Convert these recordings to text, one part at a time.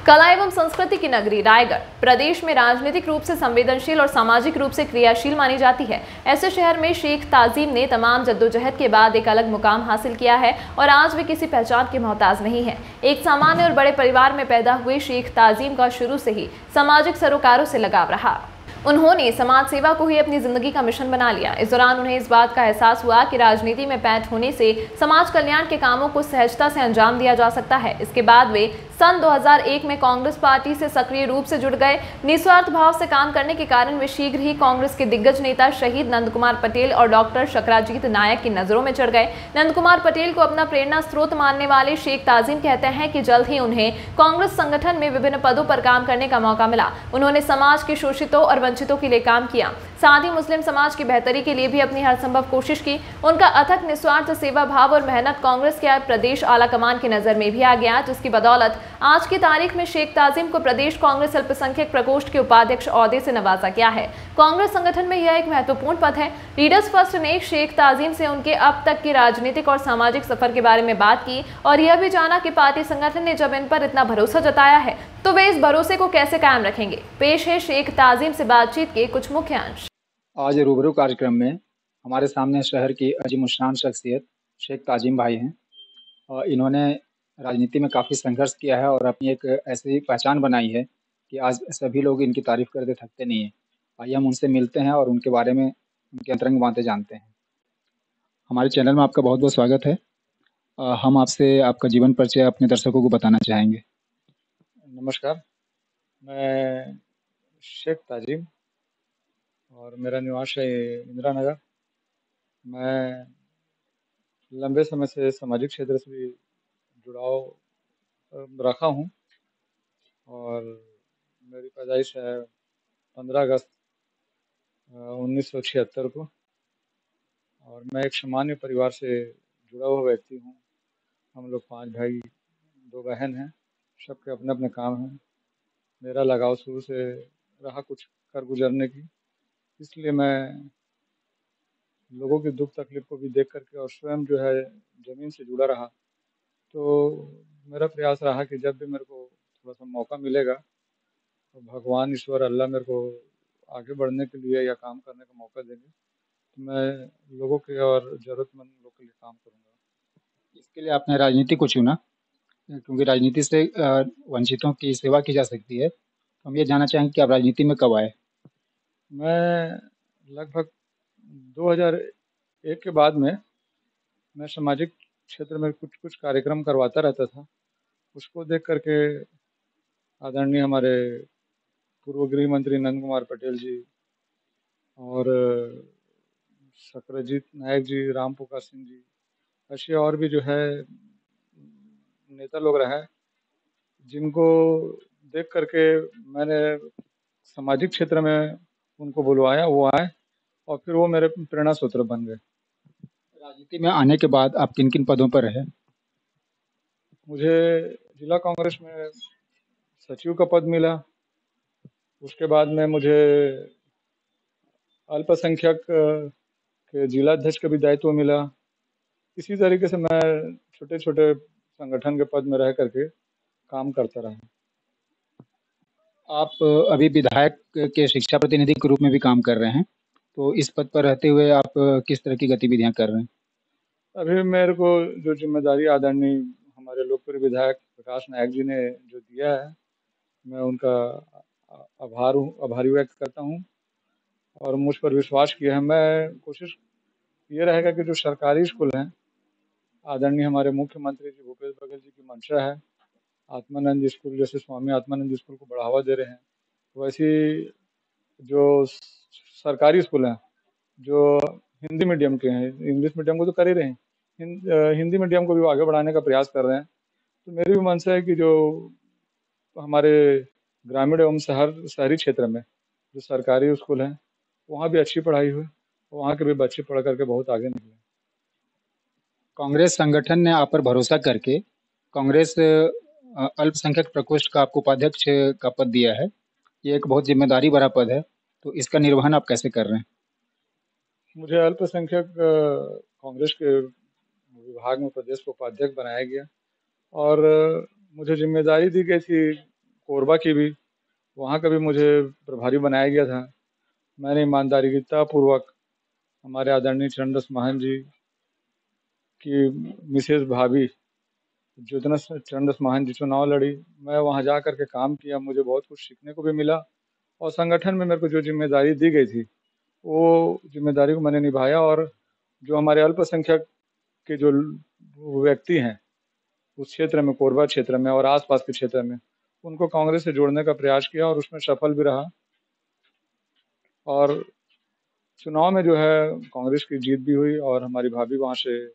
कला एवं संस्कृति की नगरी रायगढ़ प्रदेश में राजनीतिक रूप से संवेदनशील और सामाजिक रूप से क्रियाशील मानी जाती है। ऐसे शहर में शेख ताजिम ने तमाम जद्दोजहद के बाद एक अलग मुकाम हासिल किया है और आज भी किसी पहचान के मोहताज नहीं है। एक सामान्य और बड़े परिवार में पैदा हुए शेख ताजिम का शुरू से ही सामाजिक सरोकारों से लगाव रहा। उन्होंने समाज सेवा को ही अपनी जिंदगी का मिशन बना लिया। इस दौरान उन्हें इस बात का एहसास हुआ कि राजनीति में पैठ होने से समाज कल्याण के कामों को सहजता से अंजाम दिया जा सकता है। इसके बाद वे सन 2001 में कांग्रेस पार्टी से सक्रिय रूप से जुड़ गए। निस्वार्थ भाव से काम करने के कारण वे शीघ्र ही कांग्रेस के दिग्गज नेता शहीद नंद कुमार पटेल और डॉक्टर शकराजीत नायक की नजरों में चढ़ गए। नंद कुमार पटेल को अपना प्रेरणा स्रोत मानने वाले शेख ताजिम कहते हैं कि जल्द ही उन्हें कांग्रेस संगठन में विभिन्न पदों पर काम करने का मौका मिला। उन्होंने समाज के शोषितों और वंचितों के लिए काम किया, साथ ही मुस्लिम समाज की बेहतरी के लिए भी अपनी हर संभव कोशिश की। उनका अथक निस्वार्थ सेवा भाव और मेहनत कांग्रेस के प्रदेश आला कमान की नजर में भी आ गया, जिसकी बदौलत आज की तारीख में शेख ताजिम को प्रदेश कांग्रेस अल्पसंख्यक प्रकोष्ठ के उपाध्यक्ष ओहदे से नवाजा गया है। कांग्रेस संगठन में यह एक महत्वपूर्ण पद है। लीडर्स फर्स्ट ने शेख ताजिम से उनके अब तक की राजनीतिक और सामाजिक सफर के बारे में बात की और यह भी जाना कि पार्टी संगठन ने जब इन पर इतना भरोसा जताया है तो वे इस भरोसे को कैसे कायम रखेंगे। पेश है शेख ताजिम से बातचीत के कुछ मुख्य अंश। आज रूबरू कार्यक्रम में हमारे सामने शहर की अजीमुशान शख्सियत शेख ताजिम भाई हैं और इन्होंने राजनीति में काफ़ी संघर्ष किया है और अपनी एक ऐसी पहचान बनाई है कि आज सभी लोग इनकी तारीफ करते थकते नहीं हैं। आइए हम उनसे मिलते हैं और उनके बारे में उनकी अंतरंग बातें जानते हैं। हमारे चैनल में आपका बहुत बहुत स्वागत है। हम आपसे आपका जीवन परिचय अपने दर्शकों को बताना चाहेंगे। नमस्कार, मैं शेख ताजिम और मेरा निवास है इंदिरा नगर। मैं लंबे समय से सामाजिक क्षेत्र से भी जुड़ाव रखा हूँ और मेरी पैदाइश है 15 अगस्त 1976 को और मैं एक सामान्य परिवार से जुड़ा हुआ व्यक्ति हूँ। हम लोग 5 भाई 2 बहन हैं, सबके अपने अपने काम हैं। मेरा लगाव शुरू से रहा कुछ कर गुजरने की, इसलिए मैं लोगों की दुख तकलीफ को भी देख करके और स्वयं जो है ज़मीन से जुड़ा रहा। तो मेरा प्रयास रहा कि जब भी मेरे को थोड़ा सा मौका मिलेगा तो भगवान ईश्वर अल्लाह मेरे को आगे बढ़ने के लिए या काम करने का मौका देंगे तो मैं लोगों के और ज़रूरतमंद लोगों के लिए काम करूँगा। इसके लिए आपने राजनीति को चुना क्योंकि राजनीति से वंचितों की सेवा की जा सकती है। तो हम ये जानना चाहेंगे कि आप राजनीति में कब आए? मैं लगभग 2001 के बाद में मैं सामाजिक क्षेत्र में कुछ कुछ कार्यक्रम करवाता रहता था। उसको देख करके आदरणीय हमारे पूर्व गृह मंत्री नंद कुमार पटेल जी और शकरजीत नायक जी, राम प्रकाश सिंह जी, ऐसे और भी जो है नेता लोग रहे, जिनको देख करके मैंने सामाजिक क्षेत्र में उनको बुलवाया, वो आए और फिर वो मेरे प्रेरणा सूत्र बन गए। राजनीति में आने के बाद आप किन किन पदों पर रहे? मुझे जिला कांग्रेस में सचिव का पद मिला। उसके बाद में मुझे अल्पसंख्यक के जिला अध्यक्ष का भी दायित्व मिला। इसी तरीके से मैं छोटे छोटे संगठन के पद में रह करके काम करता रहा। आप अभी विधायक के शिक्षा प्रतिनिधि के रूप में भी काम कर रहे हैं, तो इस पद पर रहते हुए आप किस तरह की गतिविधियां कर रहे हैं? अभी मेरे को जो जिम्मेदारी आदरणीय हमारे लोकप्रिय विधायक प्रकाश नायक जी ने जो दिया है, मैं उनका आभारी व्यक्त करता हूं और मुझ पर विश्वास किया है। मैं कोशिश ये रहेगा कि जो सरकारी स्कूल हैं, आदरणीय हमारे मुख्यमंत्री जी भूपेश बघेल जी की मंशा है, आत्मानंद स्कूल जैसे स्वामी आत्मानंद स्कूल को बढ़ावा दे रहे हैं, वैसी जो सरकारी स्कूल हैं जो हिंदी मीडियम के हैं, इंग्लिश मीडियम को तो कर ही रहे हैं, हिंदी मीडियम को भी आगे बढ़ाने का प्रयास कर रहे हैं। तो मेरी भी मंशा है कि जो हमारे ग्रामीण एवं शहरी क्षेत्र में जो सरकारी स्कूल हैं वहाँ भी अच्छी पढ़ाई हुई, वहाँ के भी बच्चे पढ़ करके बहुत आगे निकले। कांग्रेस संगठन ने आप पर भरोसा करके कांग्रेस अल्पसंख्यक प्रकोष्ठ का आपको उपाध्यक्ष का पद दिया है। ये एक बहुत जिम्मेदारी भरा पद है, तो इसका निर्वहन आप कैसे कर रहे हैं? मुझे अल्पसंख्यक कांग्रेस के विभाग में प्रदेश को उपाध्यक्ष बनाया गया और मुझे जिम्मेदारी दी गई थी कोरबा की भी, वहाँ का भी मुझे प्रभारी बनाया गया था। मैंने ईमानदारीतापूर्वक हमारे आदरणीय चरणदास महंत जी की मिसेज भाभी ज्योतना चरणदास महंत जी चुनाव लड़ी। मैं वहाँ जा कर के काम किया, मुझे बहुत कुछ सीखने को भी मिला और संगठन में मेरे को जो जिम्मेदारी दी गई थी वो जिम्मेदारी को मैंने निभाया। और जो हमारे अल्पसंख्यक के जो व्यक्ति हैं उस क्षेत्र में, कोरबा क्षेत्र में और आसपास के क्षेत्र में, उनको कांग्रेस से जोड़ने का प्रयास किया और उसमें सफल भी रहा। और चुनाव में जो है कांग्रेस की जीत भी हुई और हमारी भाभी वहाँ से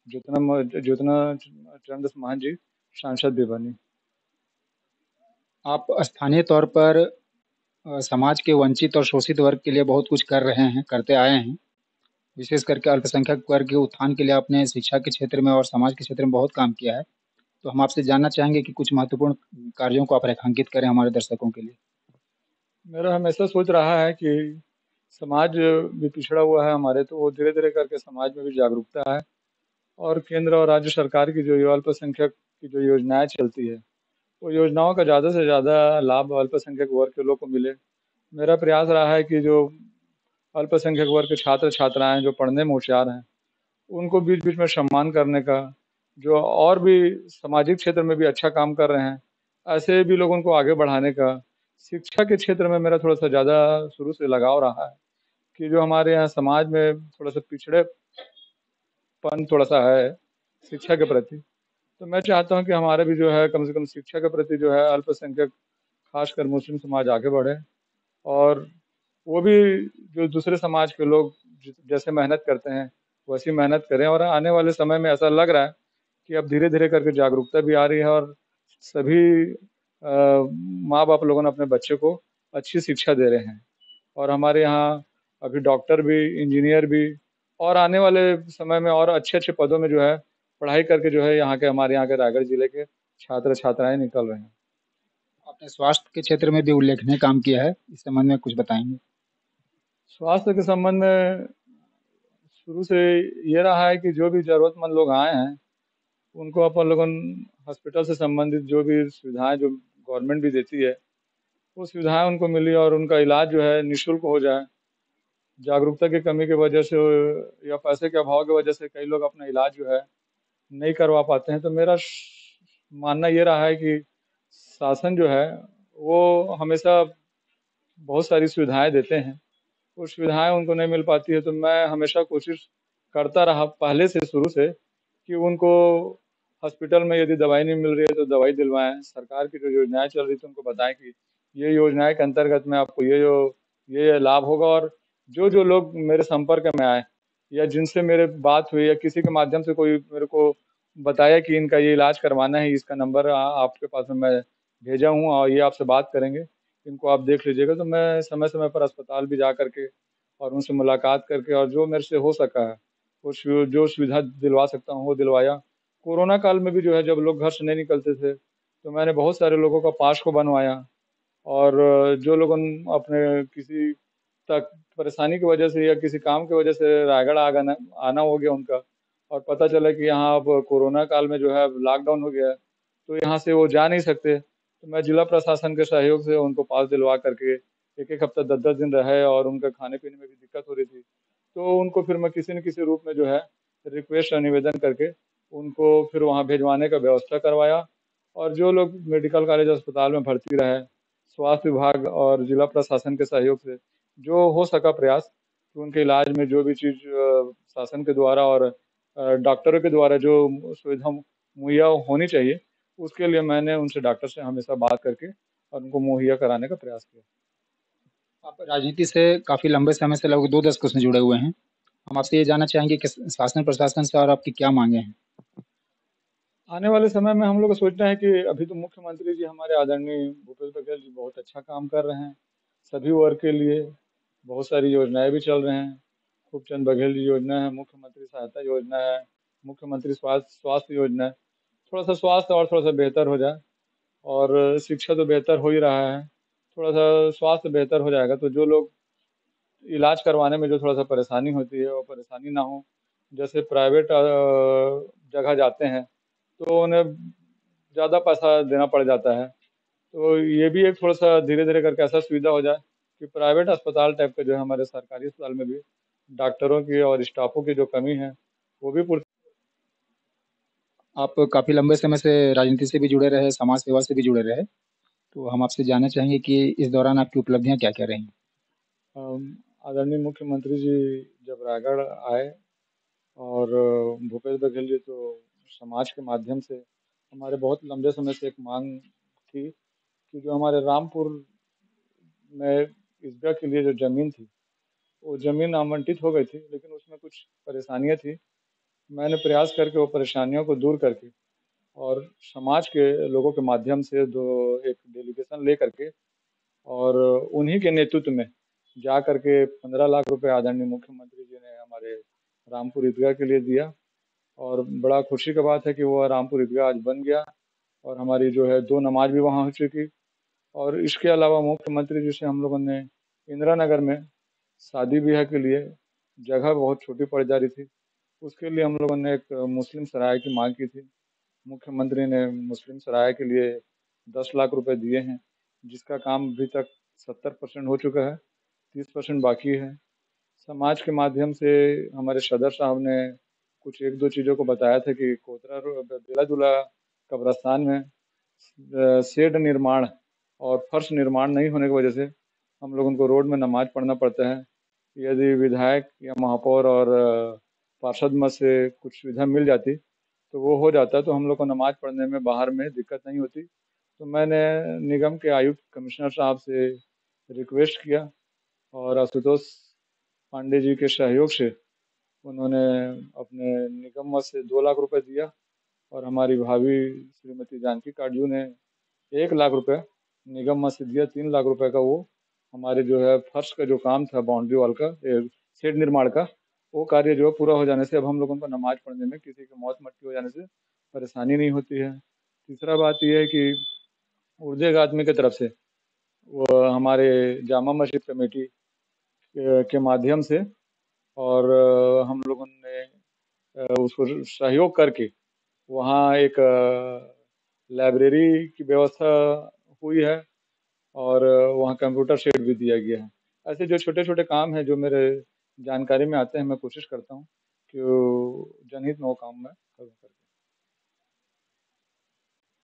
ज्योतना चरणदास महंत जी सांसद भी बनी। आप स्थानीय तौर पर समाज के वंचित और शोषित वर्ग के लिए बहुत कुछ कर रहे हैं, करते आए हैं। विशेष करके अल्पसंख्यक वर्ग के उत्थान के लिए आपने शिक्षा के क्षेत्र में और समाज के क्षेत्र में बहुत काम किया है। तो हम आपसे जानना चाहेंगे कि कुछ महत्वपूर्ण कार्यों को आप रेखांकित करें हमारे दर्शकों के लिए। मेरा हमेशा सोच रहा है कि समाज भी पिछड़ा हुआ है हमारे, तो वो धीरे धीरे करके समाज में भी जागरूकता है और केंद्र और राज्य सरकार की जो अल्पसंख्यक की जो योजनाएं चलती है वो योजनाओं का ज़्यादा से ज़्यादा लाभ अल्पसंख्यक वर्ग के लोग को मिले। मेरा प्रयास रहा है कि जो अल्पसंख्यक वर्ग के छात्र छात्राएं जो पढ़ने में होशियार हैं उनको बीच बीच में सम्मान करने का, जो और भी सामाजिक क्षेत्र में भी अच्छा काम कर रहे हैं ऐसे भी लोगों को आगे बढ़ाने का। शिक्षा के क्षेत्र में मेरा थोड़ा सा ज़्यादा शुरू से लगाव रहा है कि जो हमारे यहाँ समाज में थोड़ा सा पिछड़ेपन थोड़ा सा है शिक्षा के प्रति, तो मैं चाहता हूँ कि हमारे भी जो है कम से कम शिक्षा के प्रति जो है अल्पसंख्यक खासकर मुस्लिम समाज आगे बढ़े और वो भी जो दूसरे समाज के लोग जैसे मेहनत करते हैं वैसी मेहनत करें। और आने वाले समय में ऐसा लग रहा है कि अब धीरे धीरे करके जागरूकता भी आ रही है और सभी माँ बाप लोगों ने अपने बच्चे को अच्छी शिक्षा दे रहे हैं। और हमारे यहाँ अभी डॉक्टर भी, इंजीनियर भी और आने वाले समय में और अच्छे अच्छे पदों में जो है पढ़ाई करके जो है यहाँ के हमारे यहाँ के रायगढ़ जिले के छात्र छात्राएं निकल रहे हैं। आपने स्वास्थ्य के क्षेत्र में भी उल्लेखनीय काम किया है, इस संबंध में कुछ बताएंगे? स्वास्थ्य के संबंध में शुरू से ये रहा है कि जो भी जरूरतमंद लोग आए हैं उनको अपन लोगों हॉस्पिटल से संबंधित जो भी सुविधाएं जो गवर्नमेंट भी देती है वो सुविधाएं उनको मिली और उनका इलाज जो है निःशुल्क हो जाए। जागरूकता की कमी की वजह से या पैसे के अभाव की वजह से कई लोग अपना इलाज जो है नहीं करवा पाते हैं। तो मेरा मानना ये रहा है कि शासन जो है वो हमेशा बहुत सारी सुविधाएं देते हैं, वो सुविधाएं उनको नहीं मिल पाती है। तो मैं हमेशा कोशिश करता रहा पहले से शुरू से कि उनको हॉस्पिटल में यदि दवाई नहीं मिल रही है तो दवाई दिलवाएं। सरकार की जो योजनाएं चल रही थी उनको बताएं कि ये योजनाएं के अंतर्गत में आपको ये लाभ होगा। और जो जो लोग मेरे संपर्क में आए या जिनसे मेरे बात हुई या किसी के माध्यम से कोई मेरे को बताया कि इनका ये इलाज करवाना है, इसका नंबर आपके पास में मैं भेजा हूँ और ये आपसे बात करेंगे, इनको आप देख लीजिएगा। तो मैं समय समय पर अस्पताल भी जा करके और उनसे मुलाकात करके और जो मेरे से हो सका है वो जो सुविधा दिलवा सकता हूँ वो दिलवाया। कोरोना काल में भी जो है जब लोग घर से नहीं निकलते थे तो मैंने बहुत सारे लोगों का पास को बनवाया और जो लोग अपने किसी तक परेशानी की वजह से या किसी काम की वजह से रायगढ़ आना हो गया उनका और पता चला कि यहाँ अब कोरोना काल में जो है लॉकडाउन हो गया है तो यहाँ से वो जा नहीं सकते, तो मैं जिला प्रशासन के सहयोग से उनको पास दिलवा करके एक एक हफ्ता 10-10 दिन रहे और उनका खाने पीने में भी दिक्कत हो रही थी तो उनको फिर मैं किसी न किसी रूप में जो है रिक्वेस्ट और निवेदन करके उनको फिर वहाँ भेजवाने का व्यवस्था करवाया। और जो लोग मेडिकल कॉलेज अस्पताल में भर्ती रहे, स्वास्थ्य विभाग और जिला प्रशासन के सहयोग से जो हो सका प्रयास कि उनके इलाज में जो भी चीज़ शासन के द्वारा और डॉक्टरों के द्वारा जो सुविधा मुहैया होनी चाहिए उसके लिए मैंने उनसे डॉक्टर से हमेशा बात करके और उनको मुहैया कराने का प्रयास किया। आप राजनीति से काफ़ी लंबे समय से लगभग 2 दशकों से जुड़े हुए हैं। हम आपसे ये जानना चाहेंगे कि शासन प्रशासन से और आपकी क्या मांगे हैं? आने वाले समय में हम लोग सोचना है कि अभी तो मुख्यमंत्री जी हमारे आदरणीय भूपेश बघेल जी बहुत अच्छा काम कर रहे हैं सभी वर्ग के लिए, बहुत सारी योजनाएं भी चल रहे हैं। खूबचंद बघेल जी योजना है, मुख्यमंत्री सहायता योजना है, मुख्यमंत्री स्वास्थ्य योजना है। थोड़ा सा स्वास्थ्य और थोड़ा सा बेहतर हो जाए और शिक्षा तो बेहतर हो ही रहा है, थोड़ा सा स्वास्थ्य बेहतर हो जाएगा तो जो लोग इलाज करवाने में जो थोड़ा सा परेशानी होती है वो परेशानी ना हो। जैसे प्राइवेट जगह जाते हैं तो उन्हें ज़्यादा पैसा देना पड़ जाता है तो ये भी एक थोड़ा-सा धीरे-धीरे करके ऐसा सुविधा हो जाए कि प्राइवेट अस्पताल टाइप का जो है हमारे सरकारी अस्पताल में भी डॉक्टरों की और स्टाफों की जो कमी है, वो भी पूरी। आप काफ़ी लंबे समय से राजनीति से भी जुड़े रहे, समाज सेवा से भी जुड़े रहे। तो हम आपसे जानना चाहेंगे कि इस दौरान आपकी उपलब्धियाँ क्या-क्या रहीं? आदरणीय मुख्यमंत्री जी जब रायगढ़ आए और भूपेश बघेल जी तो समाज के माध्यम से हमारे बहुत लंबे समय से एक मांग थी कि जो हमारे रामपुर में ईदगाह के लिए जो ज़मीन थी, वो ज़मीन आवंटित हो गई थी, लेकिन उसमें कुछ परेशानियाँ थी। मैंने प्रयास करके वो परेशानियों को दूर करके और समाज के लोगों के माध्यम से दो एक डेलीगेशन लेकर के और उन्हीं के नेतृत्व में जा कर के 15 लाख रुपए आदरणीय मुख्यमंत्री जी ने हमारे रामपुर ईदगाह के लिए दिया और बड़ा खुशी की बात है कि वो रामपुर ईदगाह आज बन गया और हमारी जो है 2 नमाज़ भी वहाँ हो चुकी। और इसके अलावा मुख्यमंत्री जी से हम लोगों ने इंदिरा नगर में शादी-ब्याह के लिए जगह बहुत छोटी पड़ जा रही थी, उसके लिए हम लोगों ने एक मुस्लिम सराय की माँग की थी। मुख्यमंत्री ने मुस्लिम सराय के लिए 10 लाख रुपए दिए हैं, जिसका काम अभी तक 70% हो चुका है, 30% बाकी है। समाज के माध्यम से हमारे सदर साहब ने कुछ 1-2 चीज़ों को बताया था कि कोतरा बेला-दूला कब्रिस्तान में शेड निर्माण और फर्श निर्माण नहीं होने की वजह से हम लोगों को रोड में नमाज़ पढ़ना पड़ता है। यदि विधायक या महापौर और पार्षद में से कुछ सुविधा मिल जाती, तो वो हो जाता, तो हम लोग को नमाज़ पढ़ने में बाहर में दिक्कत नहीं होती। तो मैंने निगम के आयुक्त कमिश्नर साहब से रिक्वेस्ट किया और आशुतोष पांडे जी के सहयोग से उन्होंने अपने निगम मद से 2 लाख रुपए दिया और हमारी भाभी श्रीमती जानकी काटजू ने 1 लाख रुपए निगम मद से दिया। 3 लाख रुपए का वो हमारे जो है फर्श का जो काम था बाउंड्री वॉल का शेड निर्माण का, वो कार्य जो है पूरा हो जाने से अब हम लोगों को नमाज़ पढ़ने में किसी की मौत मट्टी हो जाने से परेशानी नहीं होती है। तीसरा बात ये है कि उर्दे आदमी की तरफ से वो हमारे जामा मस्जिद कमेटी के माध्यम से और हम लोगों ने उसको सहयोग करके वहाँ एक लाइब्रेरी की व्यवस्था हुई है और वहाँ कंप्यूटर सेट भी दिया गया है। ऐसे जो छोटे-छोटे काम हैं जो मेरे जानकारी में आते हैं, मैं कोशिश करता हूँ कि वो जनहित में वो काम मैं